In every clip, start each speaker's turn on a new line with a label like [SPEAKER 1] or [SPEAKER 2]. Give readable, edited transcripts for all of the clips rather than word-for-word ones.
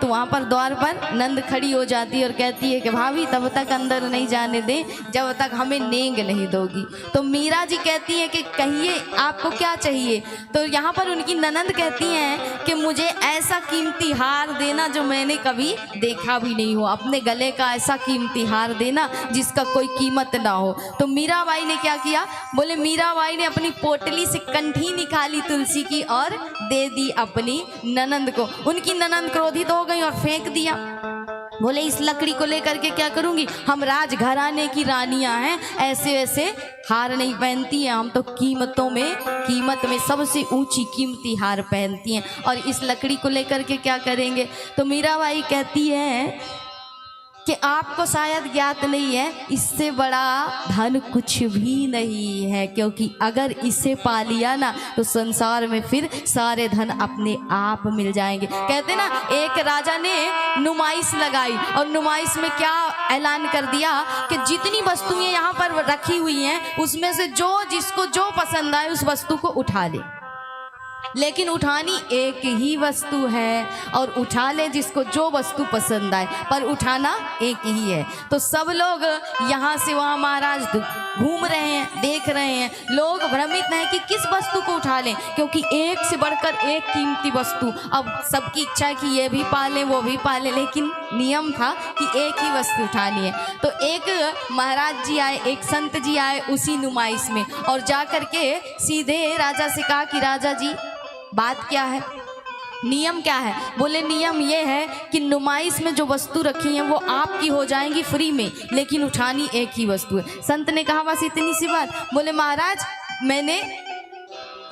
[SPEAKER 1] तो वहाँ पर द्वार पर नंद खड़ी हो जाती है और कहती है कि भाभी तब तक अंदर नहीं जाने दें जब तक हमें नेंग नहीं दोगी। तो मीरा जी कहती है कि कहिए आपको क्या चाहिए। तो यहाँ पर उनकी ननंद कहती हैं कि मुझे ऐसा कीमती हार देना जो मैंने कभी देखा भी नहीं हो, अपने गले का ऐसा कीमती हार देना जिसका कोई कीमत ना हो। तो मीराबाई ने क्या किया, बोले मीराबाई ने अपनी पोटली से कंठी निकाली तुलसी की और दे दी अपनी ननंद को। उनकी ननंद क्रोधित हो गई और फेंक दिया। बोले इस लकड़ी को लेकर के क्या करूंगी, हम राजघराने की रानियां हैं, ऐसे वैसे हार नहीं पहनती हैं, हम तो कीमत में सबसे ऊंची कीमती हार पहनती हैं और इस लकड़ी को लेकर के क्या करेंगे। तो मीराबाई कहती है कि आपको शायद ज्ञात नहीं है, इससे बड़ा धन कुछ भी नहीं है, क्योंकि अगर इसे पा लिया ना तो संसार में फिर सारे धन अपने आप मिल जाएंगे। कहते ना एक राजा ने नुमाइश लगाई और नुमाइश में क्या ऐलान कर दिया कि जितनी वस्तुएं यहाँ पर रखी हुई हैं उसमें से जो जिसको जो पसंद आए उस वस्तु को उठा ले, लेकिन उठानी एक ही वस्तु है और उठा ले जिसको जो वस्तु पसंद आए, पर उठाना एक ही है। तो सब लोग यहाँ से वहाँ महाराज घूम रहे हैं, देख रहे हैं, लोग भ्रमित हैं कि किस वस्तु को उठा लें, क्योंकि एक से बढ़कर एक कीमती वस्तु। अब सबकी इच्छा है कि ये भी पालें वो भी पालें, लेकिन नियम था कि एक ही वस्तु उठानी है। तो एक महाराज जी आए, एक संत जी आए उसी नुमाइश में और जा कर के सीधे राजा से कहा कि राजा जी बात क्या है, नियम क्या है। बोले नियम ये है कि नुमाइश में जो वस्तु रखी है वो आपकी हो जाएंगी फ्री में, लेकिन उठानी एक ही वस्तु है। संत ने कहा बस इतनी सी बात। बोले महाराज मैंने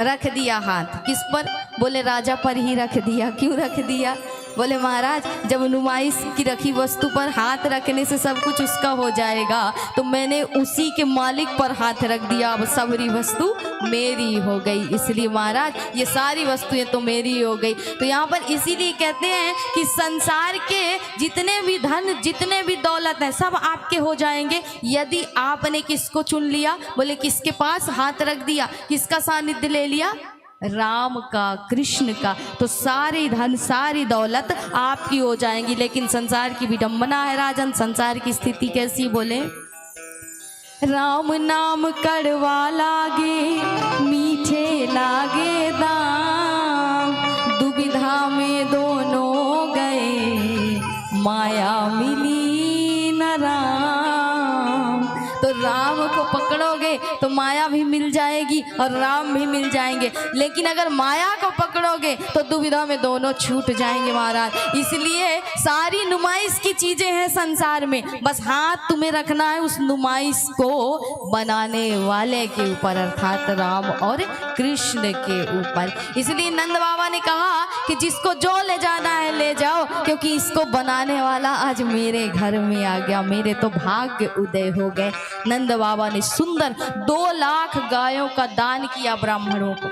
[SPEAKER 1] रख दिया हाथ, किस पर। बोले राजा पर ही रख दिया। क्यों रख दिया। बोले महाराज जब नुमाइश की रखी वस्तु पर हाथ रखने से सब कुछ उसका हो जाएगा, तो मैंने उसी के मालिक पर हाथ रख दिया, अब सारी वस्तु मेरी हो गई, इसलिए महाराज ये सारी वस्तुएं तो मेरी हो गई। तो यहाँ पर इसीलिए कहते हैं कि संसार के जितने भी धन जितने भी दौलत है सब आपके हो जाएंगे यदि आपने किसको चुन लिया। बोले किसके पास हाथ रख दिया, किसका सानिध्य ले लिया, राम का, कृष्ण का, तो सारी धन सारी दौलत आपकी हो जाएंगी। लेकिन संसार की विडंबना है राजन, संसार की स्थिति कैसी। बोले राम नाम कड़वा लागे मीठे लागे दाम, दुविधा में दोनों गए माया मिली न राम। तो राम को पकड़ोगे तो माया भी मिल जाएगी और राम भी मिल जाएंगे, लेकिन अगर माया को पकड़ोगे तो दुविधा में दोनों छूट जाएंगे महाराज। इसलिए सारी नुमाइश की चीजें हैं संसार में, बस हाथ तुम्हें रखना है उस नुमाइश को बनाने वाले के ऊपर, अर्थात राम और कृष्ण के ऊपर। इसलिए नंद बाबा ने कहा कि जिसको जो ले जाना है ले जाओ, क्योंकि इसको बनाने वाला आज मेरे घर में आ गया, मेरे तो भाग्य उदय हो गए। नंद बाबा ने सुंदर 2 लाख गायों का दान किया ब्राह्मणों को।